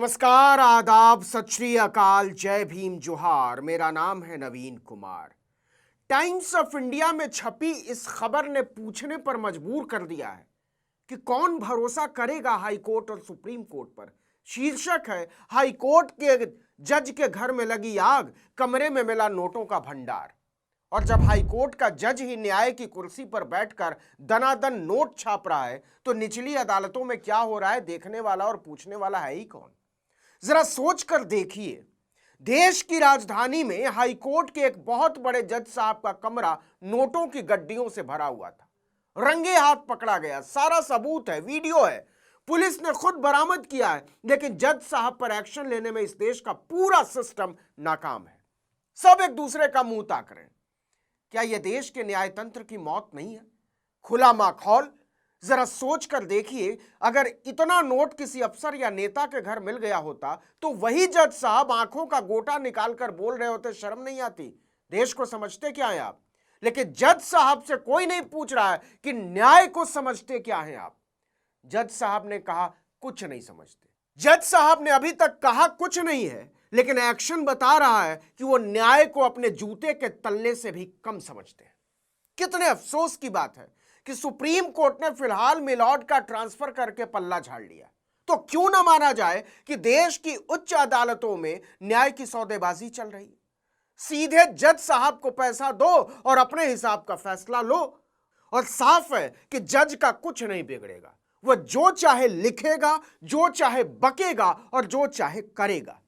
नमस्कार, आदाब, सत श्री अकाल, जय भीम, जोहार। मेरा नाम है नवीन कुमार। टाइम्स ऑफ इंडिया में छपी इस खबर ने पूछने पर मजबूर कर दिया है कि कौन भरोसा करेगा हाई कोर्ट और सुप्रीम कोर्ट पर। शीर्षक है, हाई कोर्ट के जज के घर में लगी आग, कमरे में मिला नोटों का भंडार। और जब हाई कोर्ट का जज ही न्याय की कुर्सी पर बैठकर दनादन नोट छाप रहा है तो निचली अदालतों में क्या हो रहा है, देखने वाला और पूछने वाला है ही कौन। जरा सोच कर देखिए, देश की राजधानी में हाई कोर्ट के एक बहुत बड़े जज साहब का कमरा नोटों की गड्डियों से भरा हुआ था। रंगे हाथ पकड़ा गया, सारा सबूत है, वीडियो है, पुलिस ने खुद बरामद किया है, लेकिन जज साहब पर एक्शन लेने में इस देश का पूरा सिस्टम नाकाम है। सब एक दूसरे का मुंह ताक रहे हैं। क्या यह देश के न्यायतंत्र की मौत नहीं है? खुला माखौल। जरा सोच कर देखिए, अगर इतना नोट किसी अफसर या नेता के घर मिल गया होता तो वही जज साहब आंखों का गोटा निकालकर बोल रहे होते, शर्म नहीं आती? देश को समझते क्या है आप? लेकिन जज साहब से कोई नहीं पूछ रहा है कि न्याय को समझते क्या है आप। जज साहब ने कहा कुछ नहीं समझते। जज साहब ने अभी तक कहा कुछ नहीं है, लेकिन एक्शन बता रहा है कि वो न्याय को अपने जूते के तल्ले से भी कम समझते हैं। कितने अफसोस की बात है कि सुप्रीम कोर्ट ने फिलहाल मिलॉर्ड का ट्रांसफर करके पल्ला झाड़ लिया। तो क्यों ना माना जाए कि देश की उच्च अदालतों में न्याय की सौदेबाजी चल रही है। सीधे जज साहब को पैसा दो और अपने हिसाब का फैसला लो। और साफ है कि जज का कुछ नहीं बिगड़ेगा। वह जो चाहे लिखेगा, जो चाहे बकेगा और जो चाहे करेगा।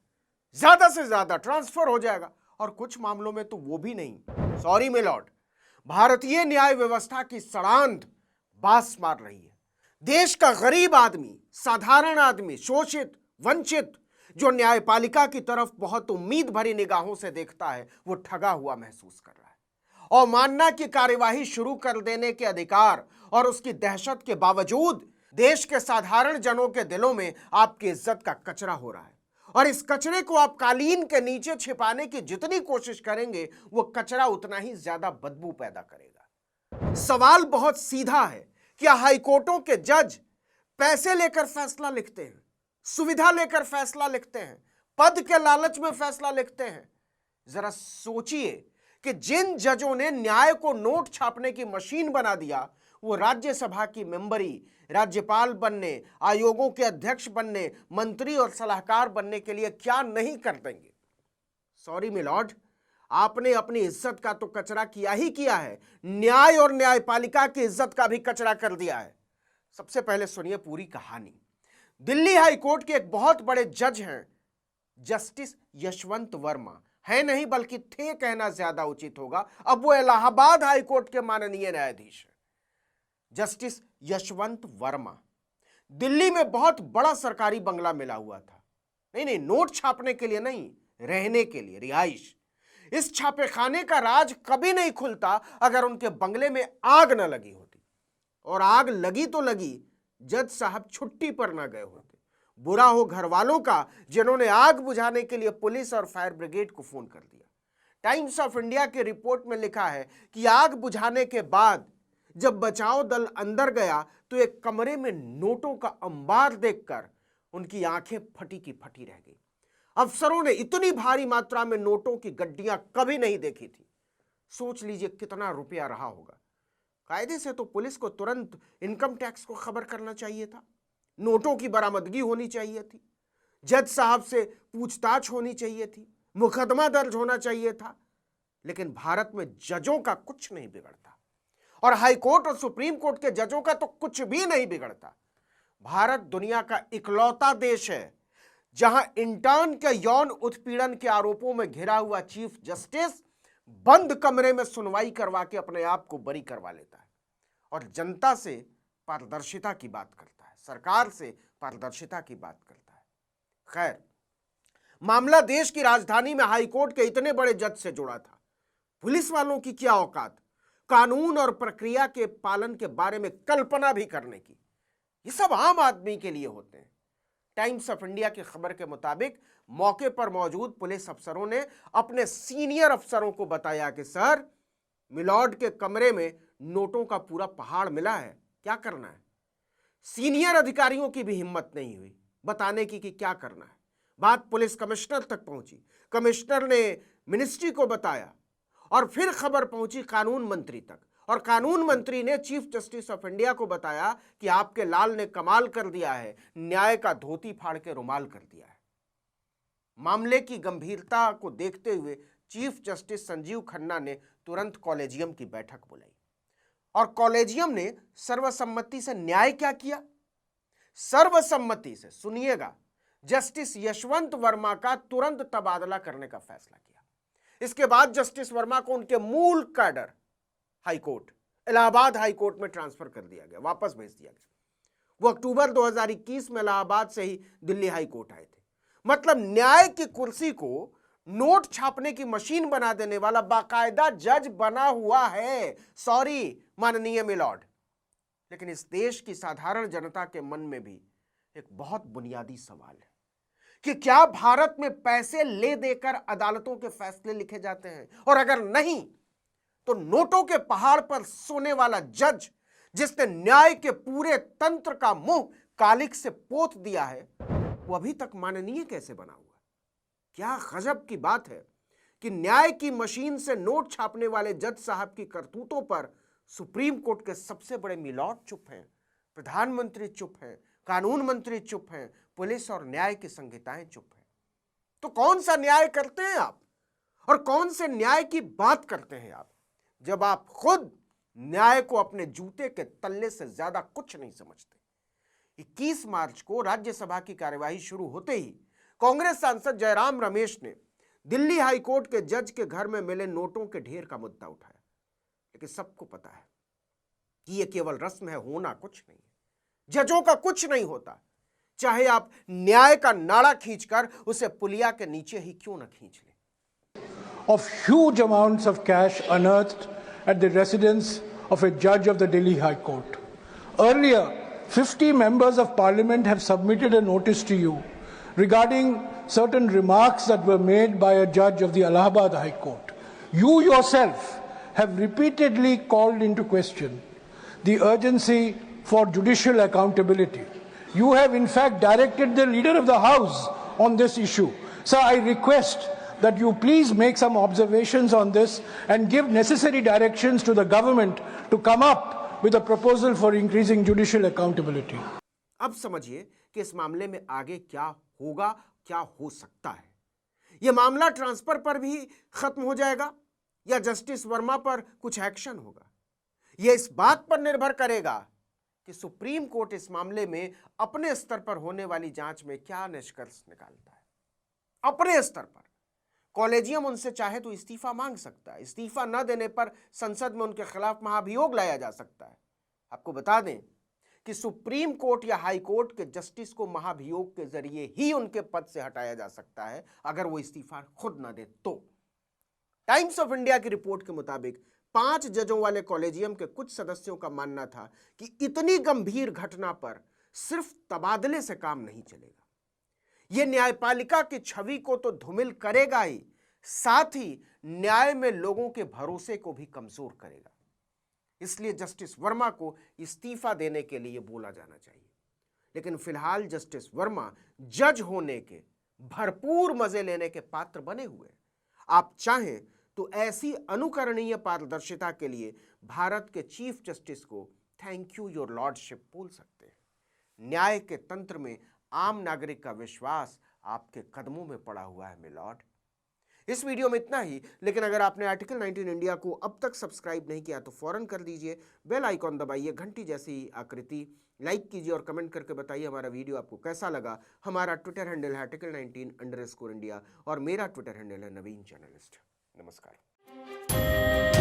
ज्यादा से ज्यादा ट्रांसफर हो जाएगा, और कुछ मामलों में तो वो भी नहीं। सॉरी मिलॉर्ड, भारतीय न्याय व्यवस्था की सड़ांध बास मार रही है। देश का गरीब आदमी, साधारण आदमी, शोषित, वंचित, जो न्यायपालिका की तरफ बहुत उम्मीद भरी निगाहों से देखता है, वो ठगा हुआ महसूस कर रहा है। और मानना की कार्यवाही शुरू कर देने के अधिकार और उसकी दहशत के बावजूद देश के साधारण जनों के दिलों में आपकी इज्जत का कचरा हो रहा है। और इस कचरे को आप कालीन के नीचे छिपाने की जितनी कोशिश करेंगे, वो कचरा उतना ही ज्यादा बदबू पैदा करेगा। सवाल बहुत सीधा है, क्या हाईकोर्टों के जज पैसे लेकर फैसला लिखते हैं, सुविधा लेकर फैसला लिखते हैं, पद के लालच में फैसला लिखते हैं? जरा सोचिए कि जिन जजों ने न्याय को नोट छापने की मशीन बना दिया, वो राज्यसभा की मेंबरी, राज्यपाल बनने, आयोगों के अध्यक्ष बनने, मंत्री और सलाहकार बनने के लिए क्या नहीं कर देंगे। सॉरी मिलॉर्ड, आपने अपनी इज्जत का तो कचरा किया ही किया है, न्याय और न्यायपालिका की इज्जत का भी कचरा कर दिया है। सबसे पहले सुनिए पूरी कहानी। दिल्ली हाई कोर्ट के एक बहुत बड़े जज हैं, जस्टिस यशवंत वर्मा। है नहीं बल्कि थे कहना ज्यादा उचित होगा, अब वो इलाहाबाद हाई कोर्ट के माननीय न्यायाधीश हैं। जस्टिस यशवंत वर्मा। दिल्ली में बहुत बड़ा सरकारी बंगला मिला हुआ था। नहीं, नोट छापने के लिए नहीं, रहने के लिए, रिहाइश। इस छापेखाने का राज कभी नहीं खुलता अगर उनके बंगले में आग न लगी होती। और आग लगी तो लगी, जज साहब छुट्टी पर न गए होते। बुरा हो घर वालों का जिन्होंने आग बुझाने के लिए पुलिस और फायर ब्रिगेड को फोन कर दिया। टाइम्स ऑफ इंडिया की रिपोर्ट में लिखा है कि आग बुझाने के बाद जब बचाव दल अंदर गया तो एक कमरे में नोटों का अंबार देखकर उनकी आंखें फटी की फटी रह गई। अफसरों ने इतनी भारी मात्रा में नोटों की गड्डियां कभी नहीं देखी थी। सोच लीजिए कितना रुपया रहा होगा। कायदे से तो पुलिस को तुरंत इनकम टैक्स को खबर करना चाहिए था, नोटों की बरामदगी होनी चाहिए थी, जज साहब से पूछताछ होनी चाहिए थी, मुकदमा दर्ज होना चाहिए था। लेकिन भारत में जजों का कुछ नहीं बिगड़ता, और हाई कोर्ट और सुप्रीम कोर्ट के जजों का तो कुछ भी नहीं बिगड़ता। भारत दुनिया का इकलौता देश है जहां इंटर्न के यौन उत्पीड़न के आरोपों में घिरा हुआ चीफ जस्टिस बंद कमरे में सुनवाई करवा के अपने आप को बरी करवा लेता है और जनता से पारदर्शिता की बात करता है, सरकार से पारदर्शिता की बात करता है। खैर, मामला देश की राजधानी में हाई कोर्ट के इतने बड़े जज से जुड़ा था। पुलिस वालों की क्या औकात कानून और प्रक्रिया के पालन के बारे में कल्पना भी करने की। ये सब आम आदमी के लिए होते हैं। टाइम्स ऑफ इंडिया की खबर के मुताबिक मौके पर मौजूद पुलिस अफसरों ने अपने सीनियर अफसरों को बताया कि सर, मिलॉर्ड के कमरे में नोटों का पूरा पहाड़ मिला है, क्या करना है। सीनियर अधिकारियों की भी हिम्मत नहीं हुई बताने की कि क्या करना है। बात पुलिस कमिश्नर तक पहुंची, कमिश्नर ने मिनिस्ट्री को बताया और फिर खबर पहुंची कानून मंत्री तक, और कानून मंत्री ने चीफ जस्टिस ऑफ इंडिया को बताया कि आपके लाल ने कमाल कर दिया है, न्याय का धोती फाड़ के रुमाल कर दिया है। मामले की गंभीरता को देखते हुए चीफ जस्टिस संजीव खन्ना ने तुरंत कॉलेजियम की बैठक बुलाई और कॉलेजियम ने सर्वसम्मति से न्याय क्या किया? सर्वसम्मति से, सुनिएगा, जस्टिस यशवंत वर्मा का तुरंत तबादला करने का फैसला किया। इसके बाद जस्टिस वर्मा को उनके मूल कैडर हाईकोर्ट, इलाहाबाद हाईकोर्ट में ट्रांसफर कर दिया गया, वापस भेज दिया गया। वो अक्टूबर 2021 में इलाहाबाद से ही दिल्ली हाईकोर्ट आए थे। मतलब न्याय की कुर्सी को नोट छापने की मशीन बना देने वाला बाकायदा जज बना हुआ है। सॉरी माननीय मिलॉर्ड, लेकिन इस देश की साधारण जनता के मन में भी एक बहुत बुनियादी सवाल है कि क्या भारत में पैसे ले देकर अदालतों के फैसले लिखे जाते हैं? और अगर नहीं तो नोटों के पहाड़ पर सोने वाला जज जिसने न्याय के पूरे तंत्र का मुंह कालिक से पोत दिया है, वो अभी तक माननीय कैसे बना हुआ? क्या गजब की बात है कि न्याय की मशीन से नोट छापने वाले जज साहब की करतूतों पर सुप्रीम कोर्ट के सबसे बड़े मिलॉर्ड चुप हैं, प्रधानमंत्री चुप हैं, कानून मंत्री चुप हैं, पुलिस और न्याय की संहिताएं चुप हैं। तो कौन सा न्याय करते हैं आप और कौन से न्याय की बात करते हैं आप, जब आप खुद न्याय को अपने जूते के तल्ले से ज्यादा कुछ नहीं समझते? 21 मार्च को राज्यसभा की कार्यवाही शुरू होते ही कांग्रेस सांसद जयराम रमेश ने दिल्ली हाईकोर्ट के जज के घर में मिले नोटों के ढेर का मुद्दा उठाया। लेकिन सबको पता है कि यह केवल रस्म है, होना कुछ नहीं है। जजों का कुछ नहीं होता, चाहे आप न्याय का नाड़ा खींचकर उसे पुलिया के नीचे ही क्यों न खींच लें। Of huge amounts of cash unearthed at the residence of a judge of the Delhi High Court. Earlier, 50 members of parliament have submitted a notice to you regarding certain remarks that were made by a judge of the Allahabad High Court. You yourself have repeatedly called into question the urgency for judicial accountability. You have in fact directed the leader of the House on this issue. Sir, I request that you please make some observations on this and give necessary directions to the government to come up with a proposal for increasing judicial accountability. अब समझिए कि इस मामले में आगे क्या होगा, क्या हो सकता है। यह मामला ट्रांसफर पर भी खत्म हो जाएगा या जस्टिस वर्मा पर कुछ एक्शन होगा? यह इस बात पर निर्भर करेगा कि सुप्रीम कोर्ट इस मामले में अपने स्तर पर होने वाली जांच में क्या निष्कर्ष निकालता है। अपने स्तर पर कॉलेजियम उनसे चाहे तो इस्तीफा मांग सकता है। इस्तीफा न देने पर संसद में उनके खिलाफ महाभियोग लाया जा सकता है। आपको बता दें कि सुप्रीम कोर्ट या हाई कोर्ट के जस्टिस को महाभियोग के जरिए ही उनके पद से हटाया जा सकता है अगर वो इस्तीफा खुद न दे तो। टाइम्स ऑफ इंडिया की रिपोर्ट के मुताबिक 5 जजों वाले कॉलेजियम के कुछ सदस्यों का मानना था कि इतनी गंभीर घटना पर सिर्फ तबादले से काम नहीं चलेगा। यह न्यायपालिका की छवि को तो धूमिल करेगा ही, साथ ही न्याय में लोगों के भरोसे को भी कमजोर करेगा। इसलिए जस्टिस वर्मा को इस्तीफा देने के लिए बोला जाना चाहिए। लेकिन फिलहाल जस्टिस वर्मा जज होने के भरपूर मजे लेने के पात्र बने हुए हैं। आप चाहें तो ऐसी अनुकरणीय पारदर्शिता के लिए भारत के चीफ जस्टिस को थैंक यू योर लॉर्डशिप बोल सकते हैं। न्याय के तंत्र में आम नागरिक का विश्वास आपके कदमों में पड़ा हुआ है मिलॉर्ड। इस वीडियो में इतना ही, लेकिन अगर आपने आर्टिकल 19 इंडिया को अब तक सब्सक्राइब नहीं किया तो फौरन कर दीजिए, बेल आइकॉन दबाइए, घंटी जैसी आकृति, लाइक कीजिए और कमेंट करके बताइए हमारा वीडियो आपको कैसा लगा। हमारा ट्विटर हैंडल है article19_India और मेरा ट्विटर हैंडल है नवीन जर्नलिस्ट। नमस्कार।